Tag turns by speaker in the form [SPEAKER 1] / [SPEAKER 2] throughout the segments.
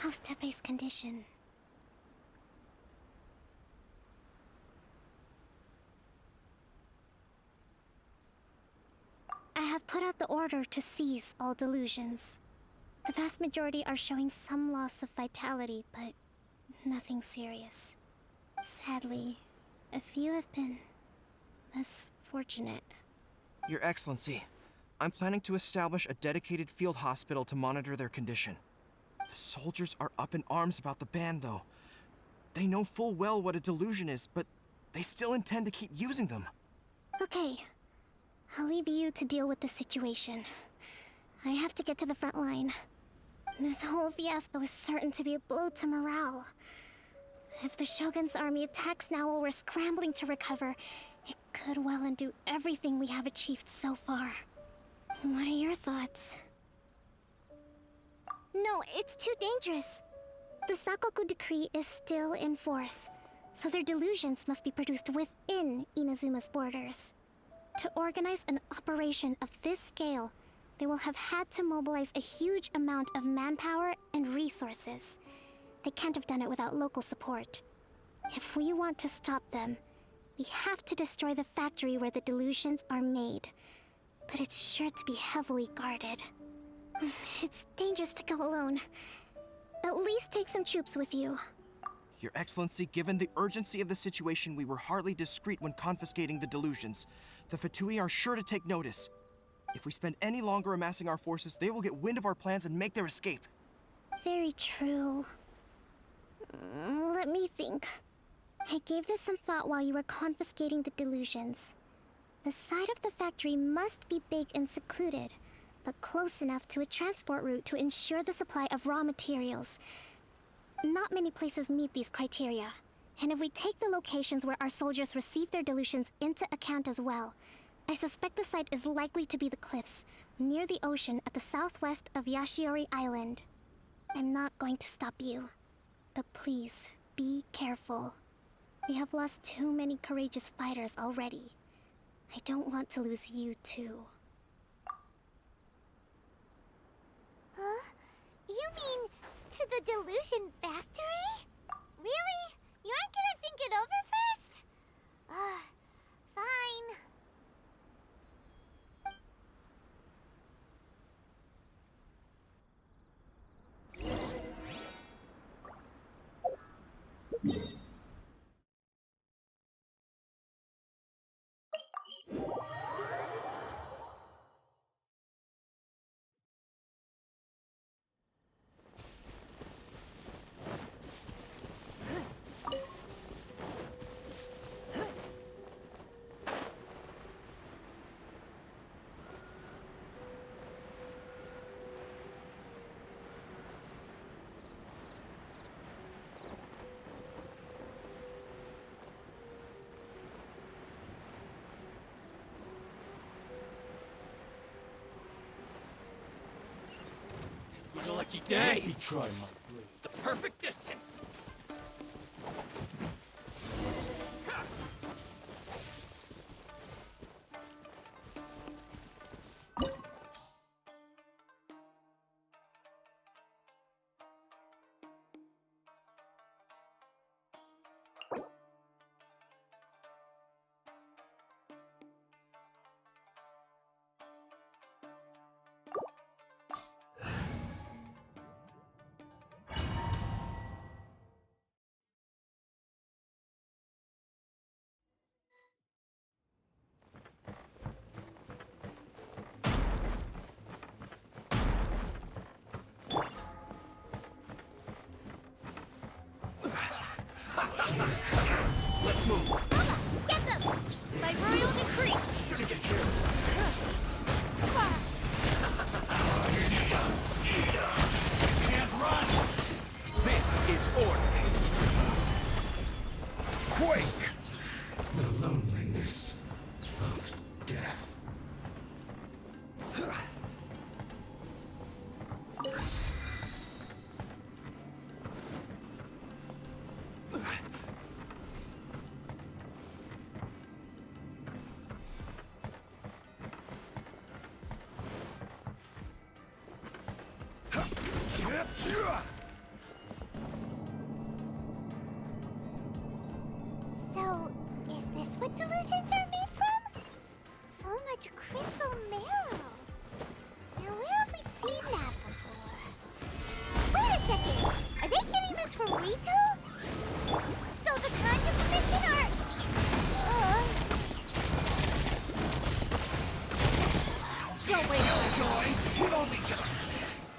[SPEAKER 1] House-to-base condition. I have put out the order to seize all delusions. The vast majority are showing some loss of vitality, but nothing serious. Sadly, a few have been less fortunate.
[SPEAKER 2] Your Excellency, I'm planning to establish a dedicated field hospital to monitor their condition. The soldiers are up in arms about the ban, though. They know full well what a delusion is, but they still intend to keep using them.
[SPEAKER 1] Okay, I'll leave you to deal with the situation. I have to get to the front line. This whole fiasco is certain to be a blow to morale. If the Shogun's army attacks now while we're scrambling to recover, it could well undo everything we have achieved so far. What are your thoughts? No, it's too dangerous. The Sakoku decree is still in force, so their delusions must be produced within Inazuma's borders. To organize an operation of this scale, they will have had to mobilize a huge amount of manpower and resources. They can't have done it without local support. If we want to stop them, we have to destroy the factory where the delusions are made. But it's sure to be heavily guarded. It's dangerous to go alone. At least take some troops with you.
[SPEAKER 2] Your Excellency, given the urgency of the situation, we were hardly discreet when confiscating the delusions. The Fatui are sure to take notice. If we spend any longer amassing our forces, they will get wind of our plans and make their escape.
[SPEAKER 1] Very true. Let me think. I gave this some thought while you were confiscating the delusions. The side of the factory must be big and secluded, but close enough to a transport route to ensure the supply of raw materials. Not many places meet these criteria, and if we take the locations where our soldiers receive their delusions into account as well, I suspect the site is likely to be the cliffs, near the ocean at the southwest of Yashiori Island. I'm not going to stop you, but please, be careful. We have lost too many courageous fighters already. I don't want to lose you too.
[SPEAKER 3] Huh? You mean to the Delusion Factory? Really? You aren't gonna think it over first? Fine.
[SPEAKER 4] It's a lucky day.
[SPEAKER 5] Let me try my blade.
[SPEAKER 4] The perfect distance.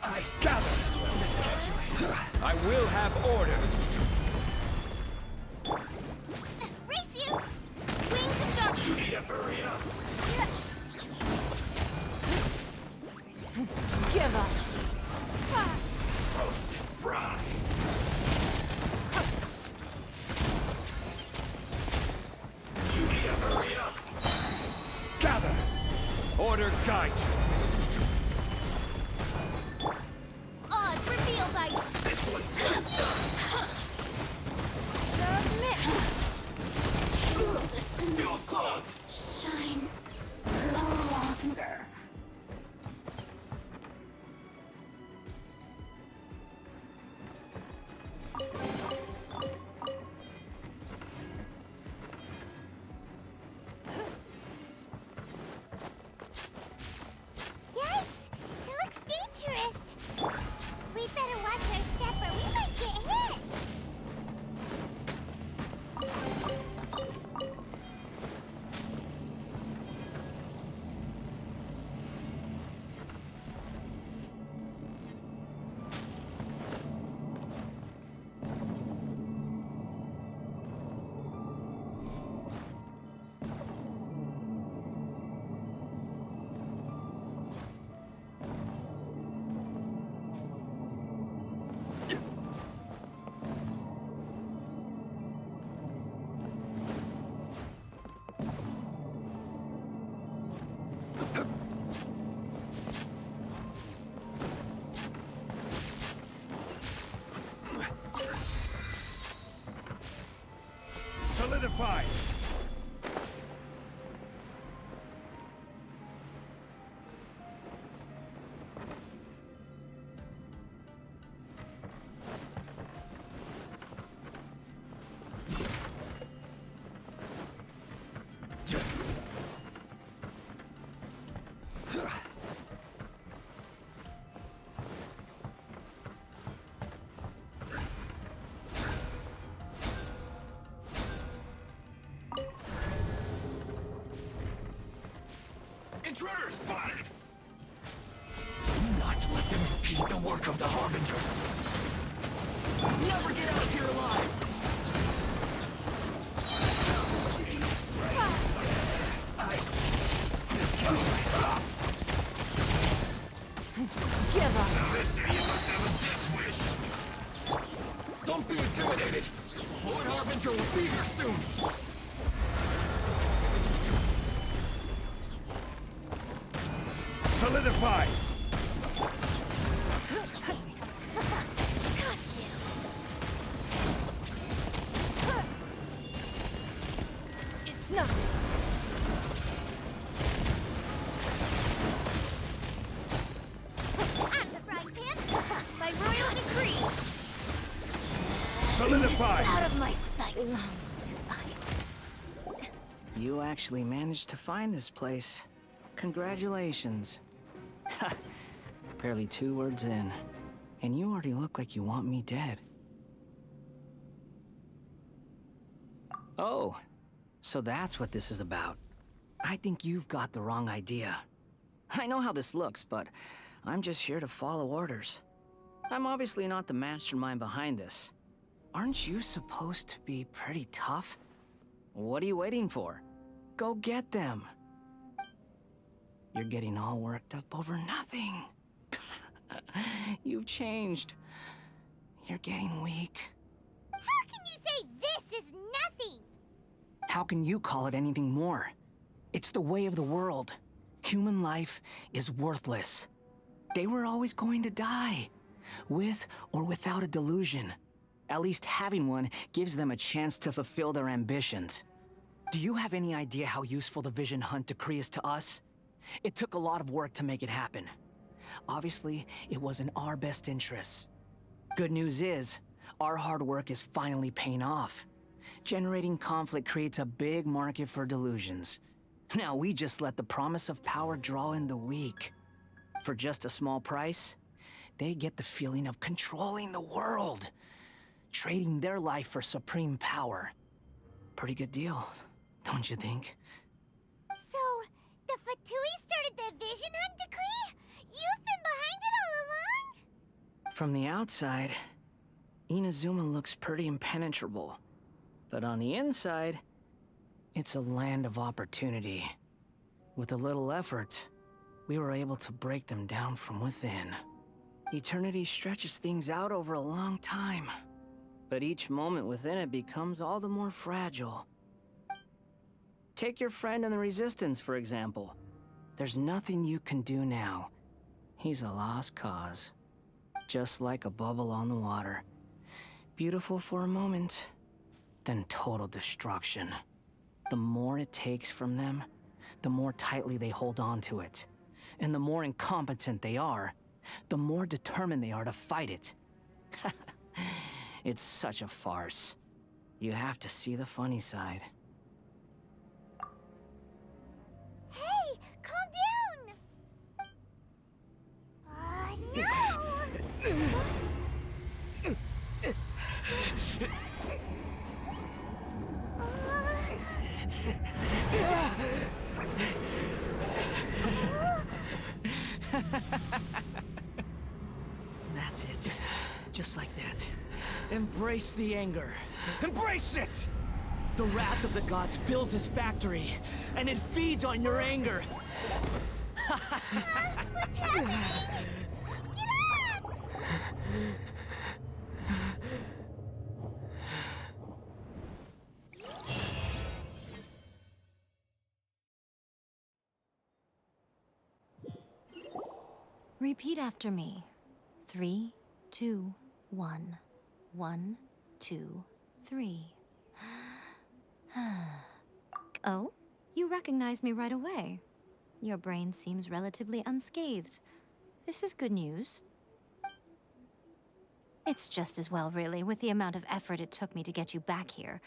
[SPEAKER 4] I gather. I will have order.
[SPEAKER 3] Race you! Wings of darkness!
[SPEAKER 4] You need to hurry up.
[SPEAKER 3] Give up!
[SPEAKER 4] Roast and fry. You need to hurry up. Gather. Order guide you.
[SPEAKER 3] Odds revealed by...
[SPEAKER 4] This was
[SPEAKER 3] Submit!
[SPEAKER 4] Feel clogged.
[SPEAKER 3] Shine no longer. Yikes! It looks dangerous! We'd better watch our step or we might get hit!
[SPEAKER 4] Solidified. Intruder spotted! Do not let them impede the work of the Harbingers. Never get out of here alive!
[SPEAKER 3] Give up!
[SPEAKER 4] This city must have a death wish! Don't be intimidated! Lord Harbinger will be here soon! Solidified!
[SPEAKER 3] Got you! It's nothing! Out of the frying pan! My royal decree!
[SPEAKER 4] Solidified!
[SPEAKER 3] Out of my sight! Belongs to ice.
[SPEAKER 5] You actually managed to find this place. Congratulations. Ha! Barely 2 words in, and you already look like you want me dead. Oh, so that's what this is about. I think you've got the wrong idea. I know how this looks, but I'm just here to follow orders. I'm obviously not the mastermind behind this. Aren't you supposed to be pretty tough? What are you waiting for? Go get them. You're getting all worked up over nothing. You've changed. You're getting weak.
[SPEAKER 3] How can you say this is nothing?
[SPEAKER 5] How can you call it anything more? It's the way of the world. Human life is worthless. They were always going to die, with or without a delusion. At least having one gives them a chance to fulfill their ambitions. Do you have any idea how useful the Vision Hunt decree is to us? It took a lot of work to make it happen. Obviously, it was in our best interests. Good news is, our hard work is finally paying off. Generating conflict creates a big market for delusions. Now we just let the promise of power draw in the weak. For just a small price, they get the feeling of controlling the world. Trading their life for supreme power. Pretty good deal, don't you think?
[SPEAKER 3] So, the Fatui started the Vision Hunt decree? You've been behind
[SPEAKER 5] From the outside, Inazuma looks pretty impenetrable. But on the inside, it's a land of opportunity. With a little effort, we were able to break them down from within. Eternity stretches things out over a long time, but each moment within it becomes all the more fragile. Take your friend in the Resistance, for example. There's nothing you can do now. He's a lost cause. Just like a bubble on the water. Beautiful for a moment, then total destruction. The more it takes from them, the more tightly they hold on to it. And the more incompetent they are, the more determined they are to fight it. It's such a farce. You have to see the funny side.
[SPEAKER 3] Hey, calm down! No!
[SPEAKER 5] That's it. Just like that. Embrace the anger. Embrace it! The wrath of the gods fills this factory, and it feeds on your anger.
[SPEAKER 3] What's happening? Get up!
[SPEAKER 6] Repeat after me. 3, 2, 1. 1, 2, 3. Oh, you recognize me right away. Your brain seems relatively unscathed. This is good news. It's just as well, really, with the amount of effort it took me to get you back here.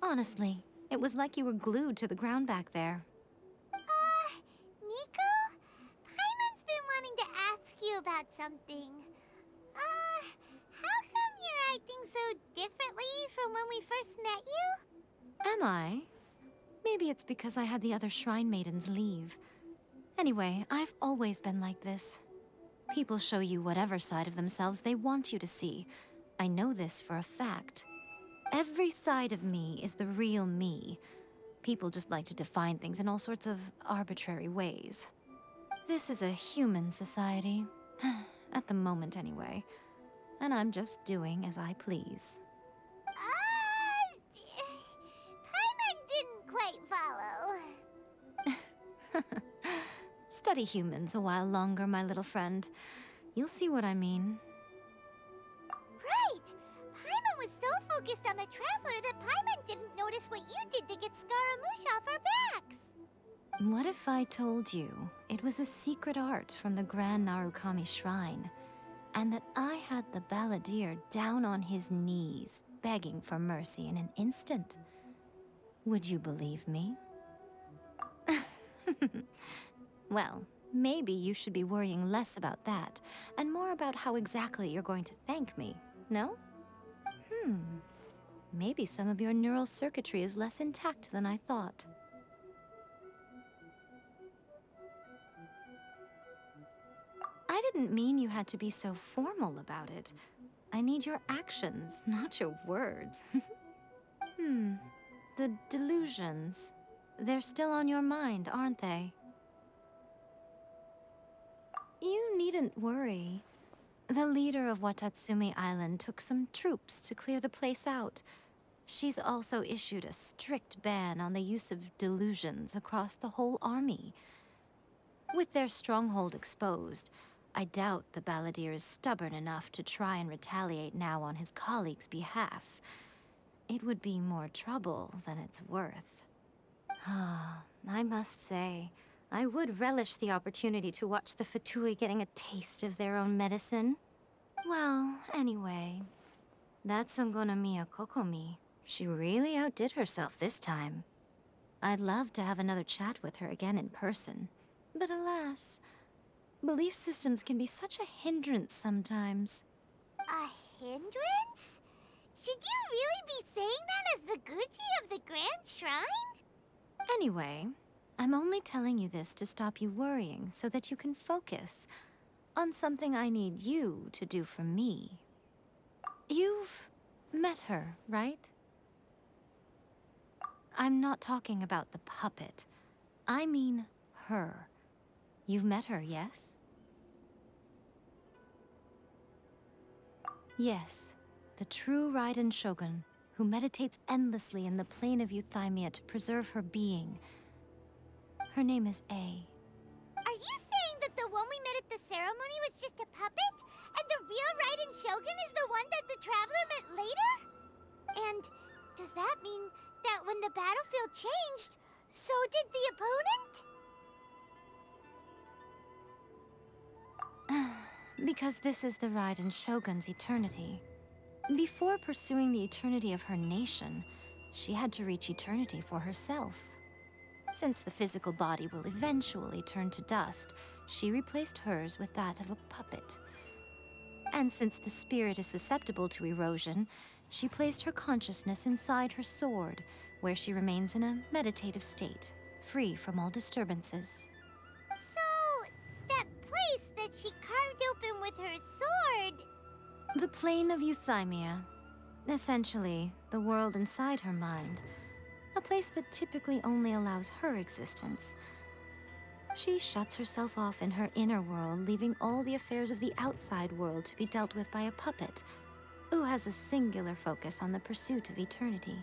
[SPEAKER 6] Honestly, it was like you were glued to the ground back there.
[SPEAKER 3] Miko? Paimon's been wanting to ask you about something. How come you're acting so differently from when we first met you?
[SPEAKER 6] Am I? Maybe it's because I had the other Shrine Maidens leave. Anyway, I've always been like this. People show you whatever side of themselves they want you to see. I know this for a fact. Every side of me is the real me. People just like to define things in all sorts of arbitrary ways. This is a human society. At the moment, anyway. And I'm just doing as I please.
[SPEAKER 3] Paimon didn't quite follow.
[SPEAKER 6] Study humans a while longer, my little friend. You'll see what I mean.
[SPEAKER 3] Right! Paimon was so focused on the Traveler that Paimon didn't notice what you did to get Scaramouche off our backs.
[SPEAKER 6] What if I told you it was a secret art from the Grand Narukami Shrine, and that I had the balladeer down on his knees, begging for mercy in an instant? Would you believe me? Well, maybe you should be worrying less about that, and more about how exactly you're going to thank me, no? Maybe some of your neural circuitry is less intact than I thought. I didn't mean you had to be so formal about it. I need your actions, not your words. The delusions. They're still on your mind, aren't they? You needn't worry. The leader of Watatsumi Island took some troops to clear the place out. She's also issued a strict ban on the use of delusions across the whole army. With their stronghold exposed, I doubt the balladeer is stubborn enough to try and retaliate now on his colleagues' behalf. It would be more trouble than it's worth. I must say, I would relish the opportunity to watch the Fatui getting a taste of their own medicine. Well, anyway, that Sangonomiya Kokomi, she really outdid herself this time. I'd love to have another chat with her again in person, but alas, belief systems can be such a hindrance sometimes.
[SPEAKER 3] A hindrance? Should you really be saying that as the Gucci of the Grand Shrine?
[SPEAKER 6] Anyway, I'm only telling you this to stop you worrying so that you can focus. on something I need you to do for me. You've met her, right? I'm not talking about the puppet. I mean her. You've met her, yes? Yes, the true Raiden Shogun, who meditates endlessly in the plane of Euthymia to preserve her being. Her name is A.
[SPEAKER 3] Are you saying that the one we met at the ceremony was just a puppet? And the real Raiden Shogun is the one that the Traveler met later? And does that mean that when the battlefield changed, so did the opponent?
[SPEAKER 6] Because this is the Raiden Shogun's eternity. Before pursuing the eternity of her nation, she had to reach eternity for herself. Since the physical body will eventually turn to dust, she replaced hers with that of a puppet. And since the spirit is susceptible to erosion, she placed her consciousness inside her sword, where she remains in a meditative state, free from all disturbances.
[SPEAKER 3] So, that place that she carved open with her sword...
[SPEAKER 6] The plane of Euthymia. Essentially, the world inside her mind. A place that typically only allows her existence. She shuts herself off in her inner world, leaving all the affairs of the outside world to be dealt with by a puppet, who has a singular focus on the pursuit of eternity.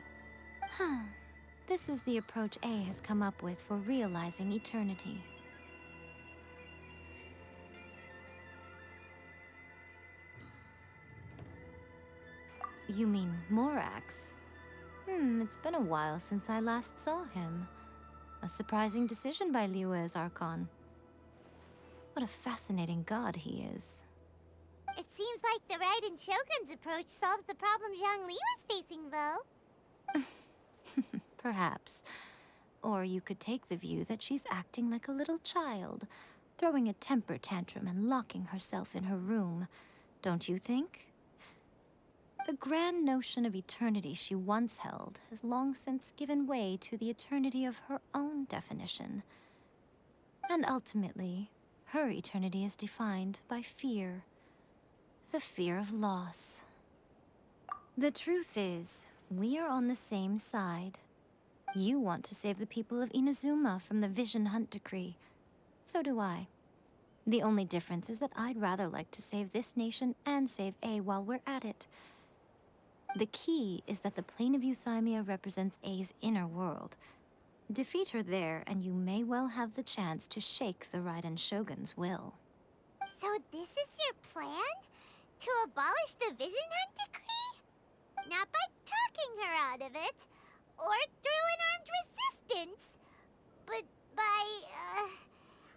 [SPEAKER 6] This is the approach A has come up with for realizing eternity. You mean Morax? It's been a while since I last saw him. A surprising decision by Liyue's Archon. What a fascinating god he is.
[SPEAKER 3] It seems like the Raiden Shogun's approach solves the problem Zhang Li was facing, though.
[SPEAKER 6] Perhaps. Or you could take the view that she's acting like a little child, throwing a temper tantrum and locking herself in her room. Don't you think? The grand notion of eternity she once held has long since given way to the eternity of her own definition. And ultimately, her eternity is defined by fear. The fear of loss. The truth is, we are on the same side. You want to save the people of Inazuma from the Vision Hunt decree. So do I. The only difference is that I'd rather like to save this nation and save A while we're at it. The key is that the plane of Euthymia represents A's inner world. Defeat her there, and you may well have the chance to shake the Raiden Shogun's will.
[SPEAKER 3] So this is your plan? To abolish the Vision Hunt decree? Not by talking her out of it, or through an armed resistance, but by,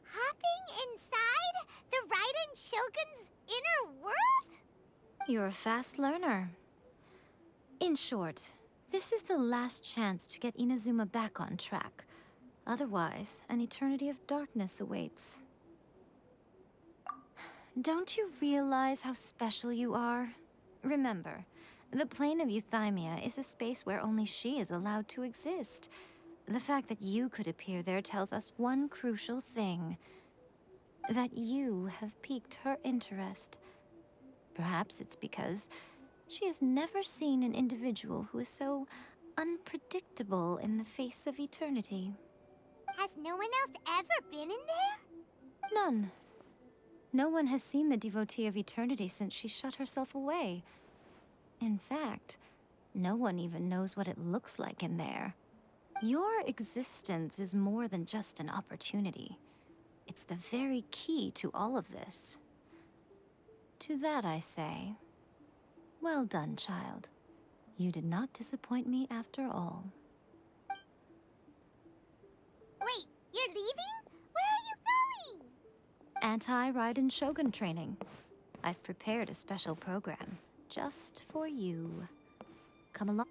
[SPEAKER 3] hopping inside the Raiden Shogun's inner world?
[SPEAKER 6] You're a fast learner. In short, this is the last chance to get Inazuma back on track. Otherwise, an eternity of darkness awaits. Don't you realize how special you are? Remember, the plane of Euthymia is a space where only she is allowed to exist. The fact that you could appear there tells us one crucial thing. That you have piqued her interest. Perhaps it's because she has never seen an individual who is so unpredictable in the face of eternity.
[SPEAKER 3] Has no one else ever been in there?
[SPEAKER 6] None. No one has seen the devotee of eternity since she shut herself away. In fact, no one even knows what it looks like in there. Your existence is more than just an opportunity. It's the very key to all of this. To that I say, well done, child. You did not disappoint me after all.
[SPEAKER 3] Wait, you're leaving? Where are you going?
[SPEAKER 6] Anti-Raiden Shogun training. I've prepared a special program just for you. Come along.